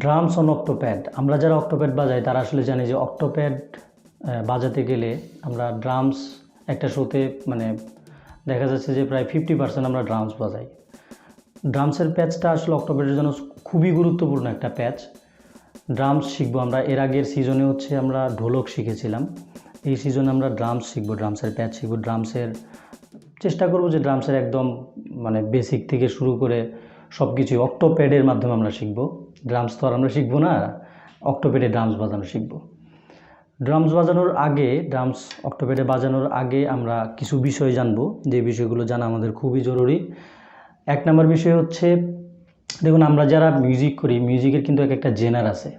Drums on Octapad. আমরা যারা Octapad বাজাই তারা আসলে জানি যে অক্টোপ্যাড বাজাতে গেলে আমরা ড্রামস একটা শোতে মানে দেখা যাচ্ছে যে প্রায় 50% আমরা ড্রামস বাজাই। ড্রামসের প্যাচটা আসলে অক্টোপ্যাডের জন্য খুবই গুরুত্বপূর্ণ একটা প্যাচ। ড্রামস শিখবো আমরা, এর আগের সিজনে হচ্ছে আমরা ঢোলক শিখেছিলাম, এই সিজনে আমরা ড্রামস শিখবো, ড্রামসের প্যাচ শিখবো। ড্রামসের চেষ্টা করবো যে ড্রামসের একদম মানে বেসিক থেকে শুরু করে সব কিছুই অক্টোপ্যাডের মাধ্যমে আমরা শিখবো। ড্রামস তো আর আমরা শিখবো না, অক্টোপ্যাডে ড্রামস বাজানো শিখবো। ড্রামস বাজানোর আগে, ড্রামস অক্টোপ্যাডে বাজানোর আগে আমরা কিছু বিষয় জানবো, যে বিষয়গুলো জানা আমাদের খুবই জরুরি। এক নম্বর বিষয় হচ্ছে, দেখুন আমরা যারা মিউজিক করি, মিউজিকের কিন্তু এক একটা জেনার আছে।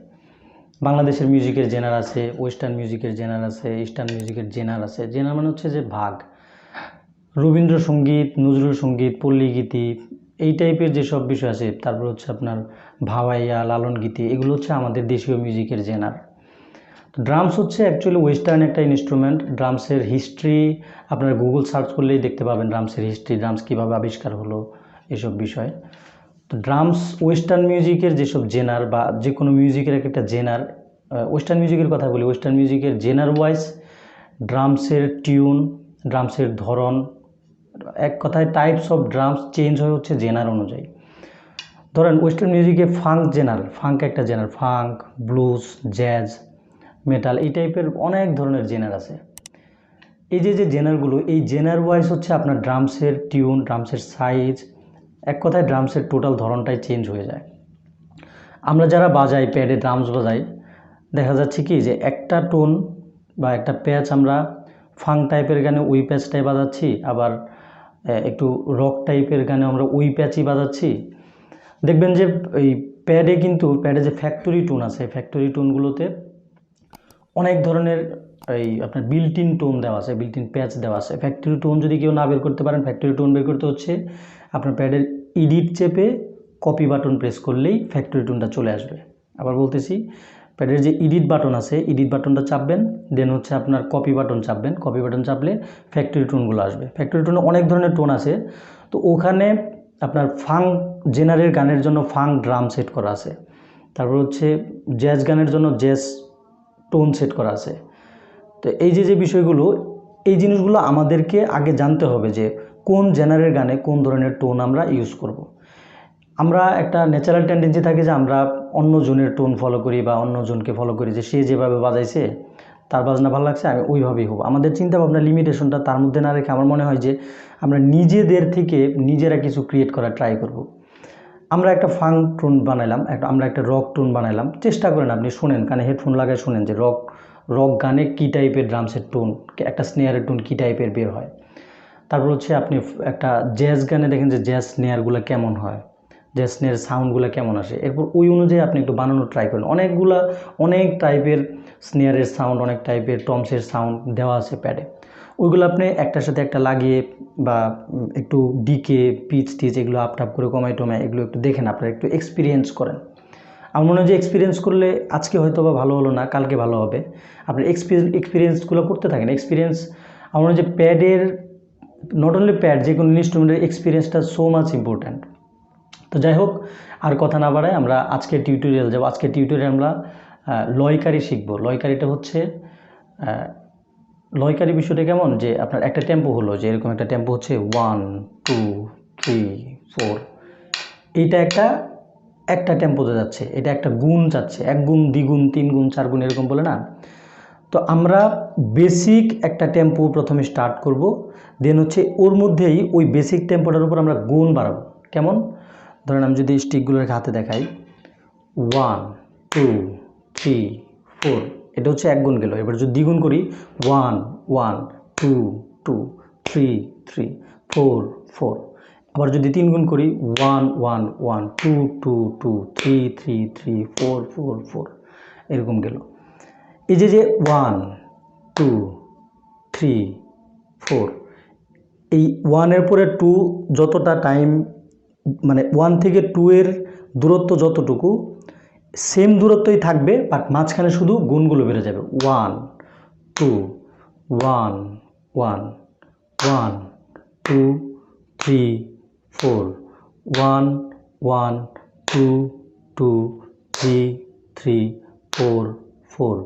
বাংলাদেশের মিউজিকের জেনার আছে, ওয়েস্টার্ন মিউজিকের জেনার আছে, ইস্টার্ন মিউজিকের জেনার আছে। জেনার মানে হচ্ছে যে ভাগ। রবীন্দ্রসঙ্গীত, নজরুল সঙ্গীত, পল্লী গীতি, এই টাইপের যেসব বিষয় আছে, তারপর হচ্ছে আপনার ভাওয়াইয়া, লালন গীতি, এগুলো হচ্ছে আমাদের দেশীয় মিউজিকের জেনার। তো ড্রামস হচ্ছে অ্যাকচুয়ালি ওয়েস্টার্ন একটা ইনস্ট্রুমেন্ট। ড্রামসের হিস্ট্রি আপনারা গুগল সার্চ করলেই দেখতে পাবেন, ড্রামসের হিস্ট্রি, ড্রামস কীভাবে আবিষ্কার হলো, এসব বিষয়। তো ড্রামস ওয়েস্টার্ন মিউজিকের যেসব জেনার বা যে কোনো মিউজিকের একটা জেনার, ওয়েস্টার্ন মিউজিকের কথা বলি, ওয়েস্টার্ন মিউজিকের জেনার ওয়াইজ ড্রামসের টিউন, ড্রামসের ধরন, এক কথায় টাইপস অফ ড্রামস চেঞ্জ হয়ে হচ্ছে জেনার অনুযায়ী। ধরেন ওয়েস্টার্ন মিউজিকে ফাঙ্ক জেনার, ফাঙ্ক একটা জেনার, ফাঙ্ক, ব্লুজ, জ্যাজ, মেটাল, এই টাইপের অনেক ধরনের জেনার আছে। এই যে জেনারগুলো, এই জেনার ওয়াইজ হচ্ছে আপনার ড্রামসের টিউন, ড্রামসের সাইজ, এক কথায় ড্রামসের টোটাল ধরনটাই চেঞ্জ হয়ে যায়। আমরা যারা বাজাই, প্যাডে ড্রামস বাজাই, দেখা যাচ্ছে কি যে একটা টোন বা একটা প্যাচ আমরা ফাঙ্ক টাইপের গানে ওই প্যাচটাই বাজাচ্ছি, আবার একটু রক টাইপের গানে আমরা ওই প্যাচই বাজাচ্ছি। দেখবেন যে এই প্যাডে কিন্তু, প্যাডে যে ফ্যাক্টরি টোন আছে, ফ্যাক্টরি টোনগুলোতে অনেক ধরনের এই আপনার বিল্ট ইন টোন দেওয়া আছে, বিল্ট ইন প্যাচ দেওয়া আছে। ফ্যাক্টরি টোন যদি কেউ না বের করতে পারেন, ফ্যাক্টরি টোন বের করতে হচ্ছে আপনার প্যাডের এডিট চেপে কপি বাটন প্রেস করলেই ফ্যাক্টরি টোনটা চলে আসবে। আবার বলতেছি, প্যাডের যে এডিট বাটন আছে, এডিট বাটনটা চাপবেন, দেন হচ্ছে আপনার কপি বাটন চাপবেন, কপি বাটন চাপলে ফ্যাক্টরি টোনগুলো আসবে। ফ্যাক্টরি টোনে অনেক ধরনের টোন আছে, তো ওখানে আপনার ফাঙ্ক জেনারের গানের জন্য ফাঙ্ক ড্রাম সেট করা আছে, তারপর হচ্ছে জ্যাজ গানের জন্য জ্যাজ টোন সেট করা আছে। তো এই যে বিষয়গুলো, এই জিনিসগুলো আমাদেরকে আগে জানতে হবে যে কোন জেনারের গানে কোন ধরনের টোন আমরা ইউজ করব। আমরা একটা ন্যাচারাল টেন্ডেন্সি থাকে যে আমরা অন্য জনের টোন ফলো করি বা অন্য জনকে ফলো করি, যে সে যেভাবে বাজাইছে তার বাজনা ভালো লাগছে, আমি ওইভাবেই হবো। আমাদের চিন্তা ভাবনা লিমিটেশনটা তার মধ্যে না রেখে আমার মনে হয় যে আমরা নিজেদের থেকে নিজেরা কিছু ক্রিয়েট করার ট্রাই করব। আমরা একটা ফাঙ্ক টোন বানাইলাম, আমরা একটা রক টোন বানাইলাম, চেষ্টা করেন আপনি শোনেন, কানে হেডফোন লাগায় শোনেন যে রক গানে কী টাইপের ড্রামসের টোন, একটা স্নেয়ারের টোন কী টাইপের বের হয়। তারপর হচ্ছে আপনি একটা জ্যাজ গানে দেখেন যে জ্যাজ স্নেয়ারগুলো কেমন হয়, জ্যাজ স্নেয়ার সাউন্ডগুলো কেমন আসে, এরপর ওই অনুযায়ী আপনি একটু বানানোর ট্রাই করেন। অনেক টাইপের স্নেয়ারের সাউন্ড, অনেক টাইপের টমসের সাউন্ড দেওয়া আছে প্যাডে, ওইগুলো আপনি একটার সাথে একটা লাগিয়ে বা একটু ডিকে, পিচ টিচ এগুলো আপটাপ করে কমাই টমায় এগুলো একটু দেখেন, আপনারা একটু এক্সপিরিয়েন্স করেন। আমার মনে হয় যে এক্সপিরিয়েন্স করলে আজকে হয়তো বা ভালো হলো না, কালকে ভালো হবে। আপনি এক্সপিরিয়েন্সগুলো করতে থাকেন। এক্সপিরিয়েন্স, আমার মনে হয় যে প্যাডের, নট অনলি প্যাড, যে কোনো ইনস্ট্রুমেন্টের এক্সপিরিয়েন্সটা সো মাচ ইম্পর্ট্যান্ট। তো যাই হোক, আর কথা না বাড়ায় আমরা আজকে টিউটোরিয়াল যাব। আজকে টিউটোরিয়াল আমরা লয়কারি শিখব। লয়কারিটা হচ্ছে, লয়কারি বিষয়টা কেমন, যে আপনার একটা টেম্পো হলো, যে এরকম একটা টেম্পো হচ্ছে 1 2 3 4, এইটা একটা টেম্পোতে যাচ্ছে, এটা একটা গুণ যাচ্ছে, 1 গুণ 2 গুণ 3 গুণ 4 গুণ এরকম বলে না। তো আমরা বেসিক একটা টেম্পো প্রথমে স্টার্ট করব, দেন হচ্ছে ওর মধ্যেই ওই বেসিক টেম্পোটার উপর আমরা গুণ বাড়াবো। কেমন, ধরেন আমি যদি স্টিকগুলো হাতে দেখাই, 1 2 3 4, এটা হচ্ছে 1 গুণ গেল। এবার যদি দ্বিগুণ করি, 1 1 2 2 3 3 4 4, আবার যদি 3 গুণ করি, 1 1 1 2 2 2 3 3 3 4 4 4, এরকম গেল। এই যে 1 2 3 4, এই 1-এর পরে 2 যতটা টাইম, মানে 1 থেকে 2 এর দূরত্ব যতটুকু, সেম দূরত্বই থাকবে, বাট মাঝখানে শুধু গুণগুলো বেড়ে যাবে। 1 2 1 1 1 2 3 4 1 1 2 2 3 3 4 4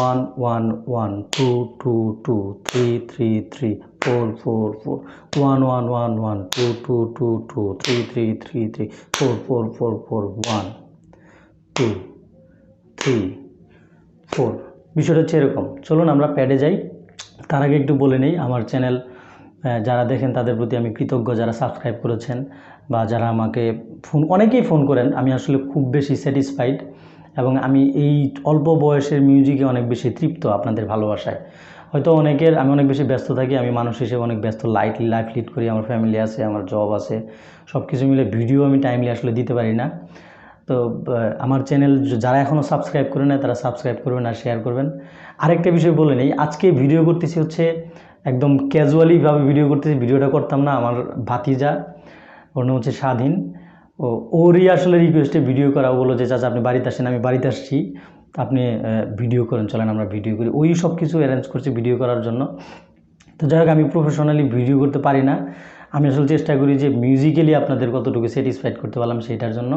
1 1 1 2 2 2 3 3 3 4 4 4 1 1 1 1 2 2 2 2 3 3 3 3 4 4 4 4 1 2 3 4 বিষয়টা হচ্ছে এরকম। চলুন আমরা প্যাডে যাই। তার আগে একটু বলে নেই, আমার চ্যানেল যারা দেখেন তাদের প্রতি আমি কৃতজ্ঞ, যারা সাবস্ক্রাইব করেছেন বা যারা আমাকে অনেকেই ফোন করেন। আমি আসলে খুব বেশি স্যাটিসফাইড এবং আমি এই অল্প বয়সের মিউজিকে অনেক বেশি তৃপ্ত আপনাদের ভালোবাসায়। হয়তো আমি অনেক বেশি ব্যস্ত থাকি, আমি মানুষ হিসেবে অনেক ব্যস্ত, লাইফ লিড করি, আমার ফ্যামিলি আছে, আমার জব আছে, সব কিছু মিলে ভিডিও আমি টাইমলি আসলে দিতে পারি না। তো আমার চ্যানেল যারা এখনও সাবস্ক্রাইব করে না তারা সাবস্ক্রাইব করবেন আর শেয়ার করবেন। আরেকটা বিষয় বলে নেই, আজকে ভিডিও করতেছি হচ্ছে একদম ক্যাজুয়ালিভাবে ভিডিও করতেছি, ভিডিওটা করতাম না। আমার ভাতিজা, ওর নাম হচ্ছে স্বাধীন, ওরই আসলে রিকোয়েস্টে ভিডিও করা। বলো যে চাচা আপনি বাড়িতে আসেন, আমি বাড়িতে আসছি, আপনি ভিডিও করেন, চলেন আমরা ভিডিও করি। ওই সব কিছু অ্যারেঞ্জ করছি ভিডিও করার জন্য। তো যাই হোক, আমি প্রফেশনালি ভিডিও করতে পারি না। আমি আসলে চেষ্টা করি যে মিউজিক্যালি আপনাদের কতটুকু স্যাটিসফাইড করতে পারলাম সেইটার জন্য।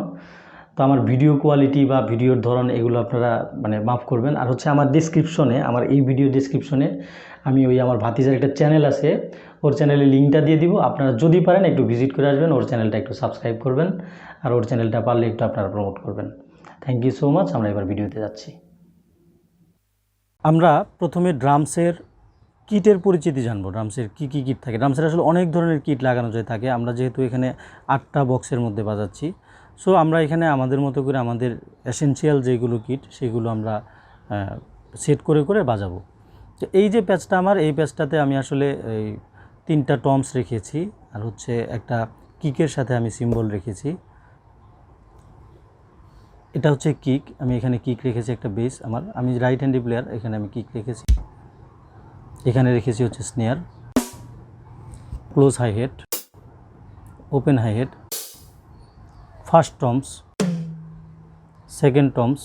তো আমার ভিডিও কোয়ালিটি বা ভিডিওর ধরন এগুলো আপনারা মানে মাফ করবেন। আর হচ্ছে আমার ডিসক্রিপশনে, আমার এই ভিডিও ডিসক্রিপশনে আমি আমার ভাতিজার একটা চ্যানেল আছে, ওর চ্যানেলের লিঙ্কটা দিয়ে দিব। আপনারা যদি পারেন একটু ভিজিট করে আসবেন, ওর চ্যানেলটা একটু সাবস্ক্রাইব করবেন আর ওর চ্যানেলটা পারলে একটু আপনারা প্রমোট করবেন। Thank you so much. আমরা এবার ভিডিওতে যাচ্ছি। আমরা প্রথমে ড্রামসের কিটের পরিচিতি জানবো। ড্রামসের কী কী কিট থাকে। ড্রামসের আসলে অনেক ধরনের কিট লাগানো যায় থাকে। আমরা যেহেতু এখানে 8টা বক্সের মধ্যে বাজাচ্ছি, সো আমরা এখানে আমাদের মতো করে আমাদের এসেনশিয়াল যেগুলো কিট সেগুলো আমরা সেট করে করে বাজাবো। তো এই যে প্যাচটা আমার, এই প্যাচটাতে আমি আসলে এই 3টা টমস রেখেছি আর হচ্ছে একটা কিকের সাথে আমি সিম্বল রেখেছি। এটা হচ্ছে কিক, আমি এখানে কিক রেখেছি, একটা বেস আমি রাইট হ্যান্ডি প্লেয়ার, এখানে আমি কিক রেখেছি। এখানে রেখেছি হচ্ছে snare, close hi hat, open hi hat, first toms, second toms,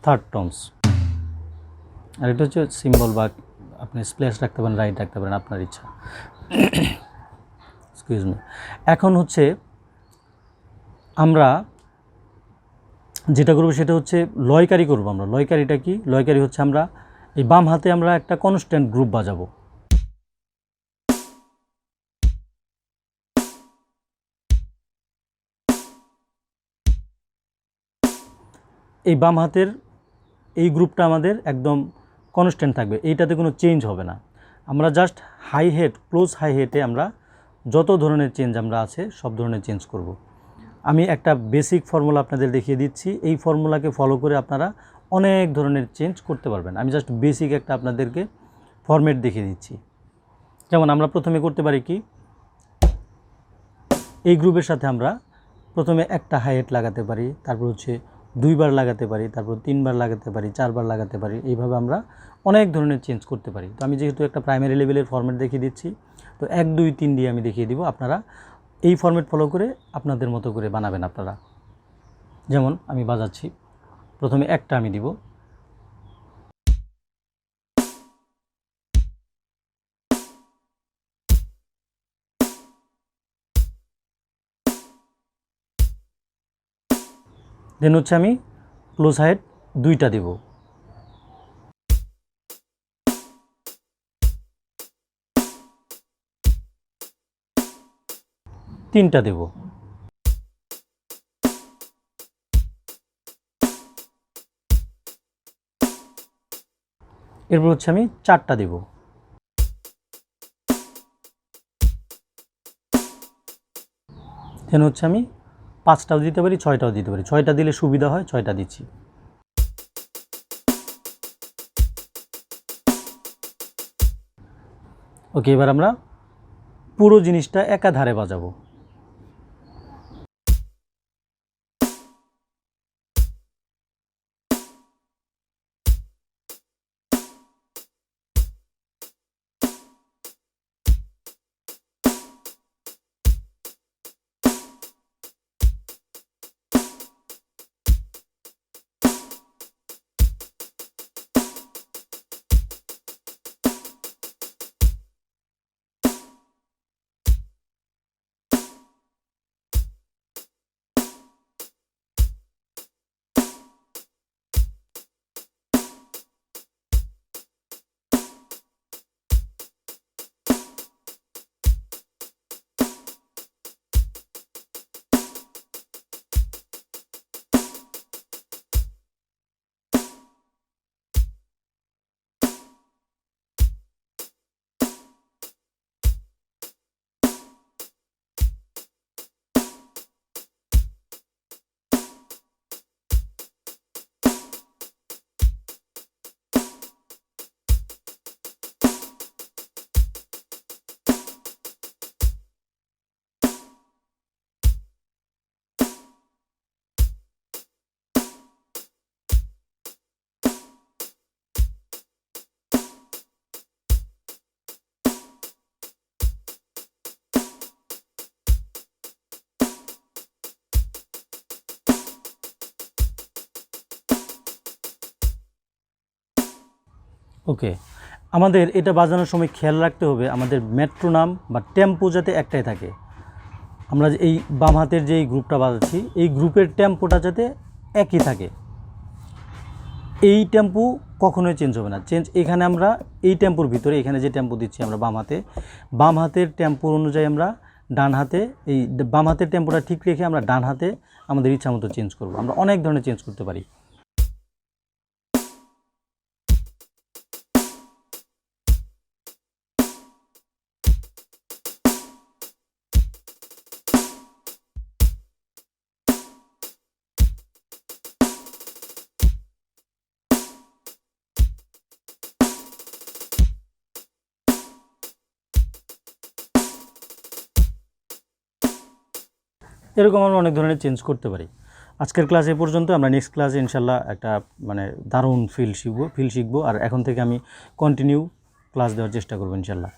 third toms. আর এটা হচ্ছে সিম্বল, বা আপনি স্প্ল্যাশ রাখতে পারেন, রাইট রাখতে পারেন, আপনার ইচ্ছা। Excuse me. এখন হচ্ছে আমরা যেটা করবো সেটা হচ্ছে লয়কারি করবো। আমরা লয়কারিটা কি? লয়কারি হচ্ছে আমরা এই বাম হাতে আমরা একটা কনস্ট্যান্ট গ্রুপ বাজাবো। এই বাম হাতের এই গ্রুপটা আমাদের একদম কনস্ট্যান্ট থাকবে, এইটাতে কোনো চেঞ্জ হবে না। আমরা just high head, close high হেডে আমরা যত ধরনের চেঞ্জ আমরা আছে সব ধরনের চেঞ্জ করব। আমি একটা বেসিক ফর্মুলা আপনাদের দেখিয়ে দিচ্ছি, এই ফর্মুলাকে ফলো করে আপনারা অনেক ধরনের চেঞ্জ করতে পারবেন। আমি জাস্ট বেসিক একটা আপনাদেরকে ফরম্যাট দেখিয়ে দিচ্ছি। যেমন আমরা প্রথমে করতে পারি কি, এই গ্রুপের সাথে আমরা প্রথমে একটা হাই হেড লাগাতে পারি, তারপর হচ্ছে 2বার লাগাতে পারি, তারপর 3বার লাগাতে পারি, 4বার লাগাতে পারি। এইভাবে আমরা অনেক ধরনের চেঞ্জ করতে পারি। তো আমি যেহেতু একটা প্রাইমারি লেভেলের ফরম্যাট দেখিয়ে দিচ্ছি, তো 1 2 3 দিয়ে আমি দেখিয়ে দিব। আপনারা এই ফরম্যাট ফলো করে আপনাদের মতো করে বানাবেন আপনারা। যেমন আমি বাজাচ্ছি, প্রথমে একটা আমি দিব, দেন হচ্ছে আমি ক্লোজ হাই হেড 2টা দেব, তিনটা দেব, এরপর হচ্ছে আমি 4টা দেব, দেন হচ্ছে আমি 5টাও দিতে পারি, 6টাও দিতে পারি। 6টা দিলে সুবিধা হয়, 6টা দিচ্ছি। ওকে, এবার আমরা পুরো জিনিসটা একাধারে বাজাবো। ওকে, আমাদের এটা বাজানোর সময় খেয়াল রাখতে হবে আমাদের মেট্রোনাম বা টেম্পো যাতে একটাই থাকে। আমরা এই বাম হাতের যে গ্রুপটা বাজাচ্ছি এই গ্রুপের টেম্পোটা যাতে একই থাকে, এই টেম্পো কখনোই চেঞ্জ হবে না। চেঞ্জ এখানে আমরা এই টেম্পোর ভিতরে এখানে যে টেম্পো দিচ্ছি আমরা বাম হাতের টেম্পো অনুযায়ী আমরা ডান হাতে এই বাম হাতের টেম্পোটা ঠিক রেখে আমরা ডান হাতে আমাদের ইচ্ছা মতো চেঞ্জ করব। আমরা অনেক ধরনের চেঞ্জ করতে পারি। এরকম আমরা অনেক ধরনের চেঞ্জ করতে পারি। আজকের ক্লাস এ পর্যন্ত। আমরা নেক্সট ক্লাসে ইনশাল্লাহ একটা মানে দারুণ ফিল শিখবো। আর এখন থেকে আমি কন্টিনিউ ক্লাস দেওয়ার চেষ্টা করবো ইনশাল্লাহ।